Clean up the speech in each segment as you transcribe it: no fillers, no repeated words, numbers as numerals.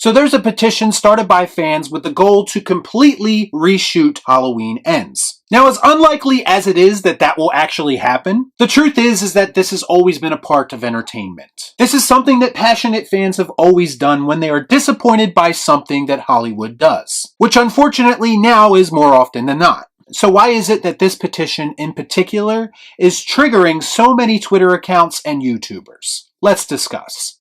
So there's a petition started by fans with the goal to completely reshoot Halloween Ends. Now, as unlikely as it is that will actually happen, the truth is that this has always been a part of entertainment. This is something that passionate fans have always done when they are disappointed by something that Hollywood does, which unfortunately now is more often than not. So why is it that this petition in particular is triggering so many Twitter accounts and YouTubers? Let's discuss.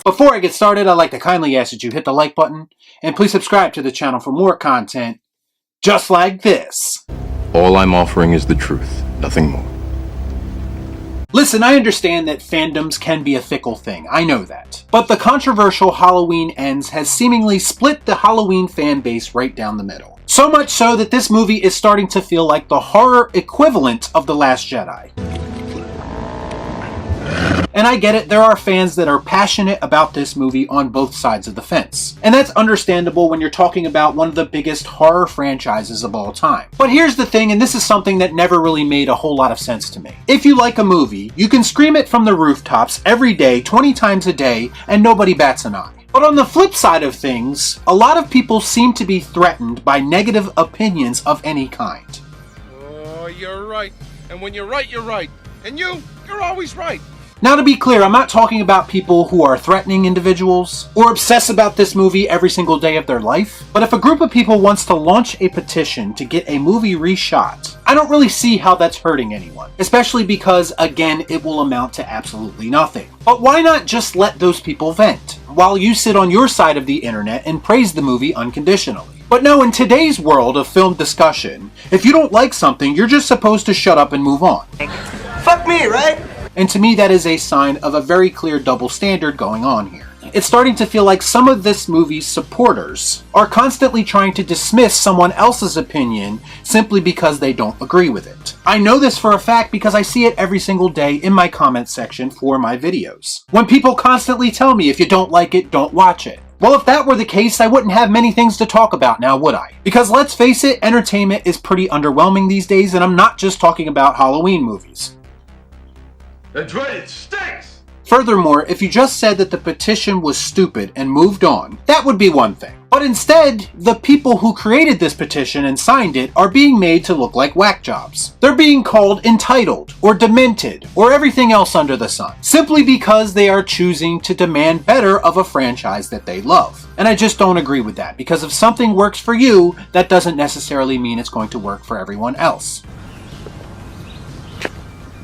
Before I get started, I'd like to kindly ask that you hit the like button, and please subscribe to the channel for more content just like this. All I'm offering is the truth, nothing more. Listen, I understand that fandoms can be a fickle thing, I know that. But the controversial Halloween Ends has seemingly split the Halloween fan base right down the middle. So much so that this movie is starting to feel like the horror equivalent of The Last Jedi. And I get it, there are fans that are passionate about this movie on both sides of the fence. And that's understandable when you're talking about one of the biggest horror franchises of all time. But here's the thing, and this is something that never really made a whole lot of sense to me. If you like a movie, you can scream it from the rooftops every day, 20 times a day, and nobody bats an eye. But on the flip side of things, a lot of people seem to be threatened by negative opinions of any kind. Oh, you're right. And when you're right, you're right. And you're always right. Now, to be clear, I'm not talking about people who are threatening individuals or obsess about this movie every single day of their life, but if a group of people wants to launch a petition to get a movie reshot, I don't really see how that's hurting anyone, especially because, again, it will amount to absolutely nothing. But why not just let those people vent, while you sit on your side of the internet and praise the movie unconditionally? But no, in today's world of film discussion, if you don't like something, you're just supposed to shut up and move on. Fuck me, right? And to me, that is a sign of a very clear double standard going on here. It's starting to feel like some of this movie's supporters are constantly trying to dismiss someone else's opinion simply because they don't agree with it. I know this for a fact because I see it every single day in my comment section for my videos. When people constantly tell me if you don't like it, don't watch it. Well, if that were the case, I wouldn't have many things to talk about now, would I? Because let's face it, entertainment is pretty underwhelming these days, and I'm not just talking about Halloween movies. That's right, it stinks! Furthermore, if you just said that the petition was stupid and moved on, that would be one thing. But instead, the people who created this petition and signed it are being made to look like whack jobs. They're being called entitled, or demented, or everything else under the sun, simply because they are choosing to demand better of a franchise that they love. And I just don't agree with that, because if something works for you, that doesn't necessarily mean it's going to work for everyone else.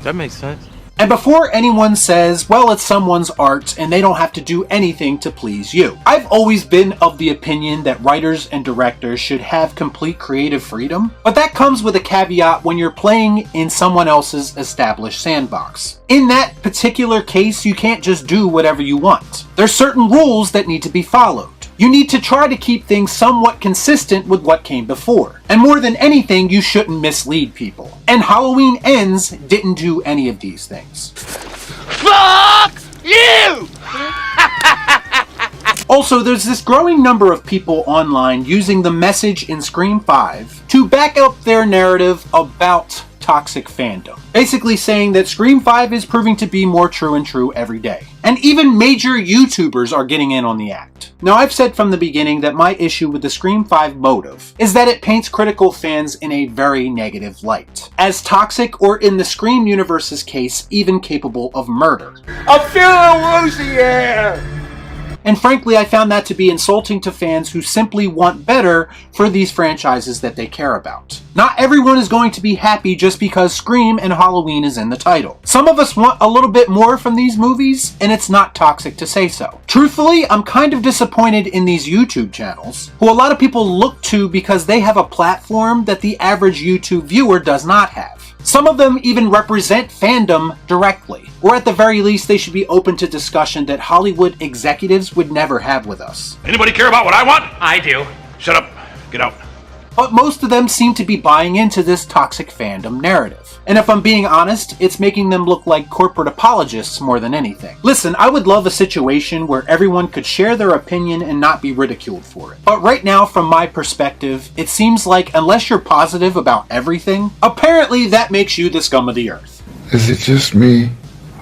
That makes sense. And before anyone says, well, it's someone's art and they don't have to do anything to please you, I've always been of the opinion that writers and directors should have complete creative freedom, but that comes with a caveat when you're playing in someone else's established sandbox. In that particular case, you can't just do whatever you want. There's certain rules that need to be followed. You need to try to keep things somewhat consistent with what came before. And more than anything, you shouldn't mislead people. And Halloween Ends didn't do any of these things. Fuck you! Also, there's this growing number of people online using the message in Scream 5 to back up their narrative about toxic fandom. Basically saying that Scream 5 is proving to be more true and true every day. And even major YouTubers are getting in on the act. Now, I've said from the beginning that my issue with the Scream 5 motive is that it paints critical fans in a very negative light. As toxic, or in the Scream universe's case, even capable of murder. I'm feeling woozy here! And frankly, I found that to be insulting to fans who simply want better for these franchises that they care about. Not everyone is going to be happy just because Scream and Halloween is in the title. Some of us want a little bit more from these movies, and it's not toxic to say so. Truthfully, I'm kind of disappointed in these YouTube channels, who a lot of people look to because they have a platform that the average YouTube viewer does not have. Some of them even represent fandom directly, or at the very least they should be open to discussion that Hollywood executives would never have with us. Anybody care about what I want? I do. Shut up. Get out. But most of them seem to be buying into this toxic fandom narrative. And if I'm being honest, it's making them look like corporate apologists more than anything. Listen, I would love a situation where everyone could share their opinion and not be ridiculed for it. But right now, from my perspective, it seems like unless you're positive about everything, apparently that makes you the scum of the earth. Is it just me,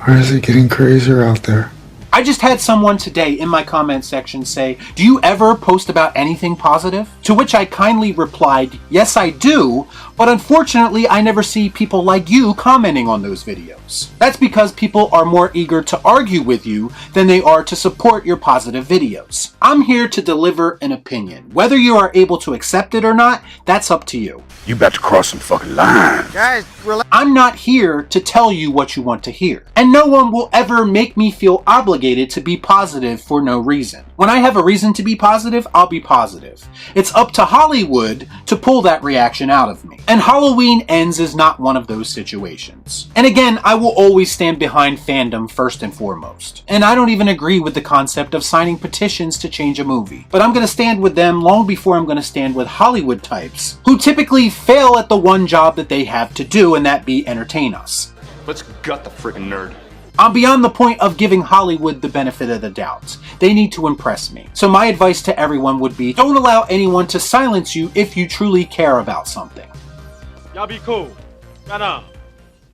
or is it getting crazier out there? I just had someone today in my comment section say, "Do you ever post about anything positive?" To which I kindly replied, "Yes, I do, but unfortunately I never see people like you commenting on those videos." That's because people are more eager to argue with you than they are to support your positive videos. I'm here to deliver an opinion. Whether you are able to accept it or not, that's up to you. You about to cross some fucking lines. Guys, relax. I'm not here to tell you what you want to hear. And no one will ever make me feel obligated to be positive for no reason. When I have a reason to be positive, I'll be positive. It's up to Hollywood to pull that reaction out of me. And Halloween Ends is not one of those situations. And again, I will always stand behind fandom first and foremost. And I don't even agree with the concept of signing petitions to change a movie. But I'm going to stand with them long before I'm going to stand with Hollywood types, who typically fail at the one job that they have to do, and that be entertain us. Let's gut the freaking nerd. I'm beyond the point of giving Hollywood the benefit of the doubt. They need to impress me. So my advice to everyone would be, don't allow anyone to silence you if you truly care about something. Y'all be cool. Shut up.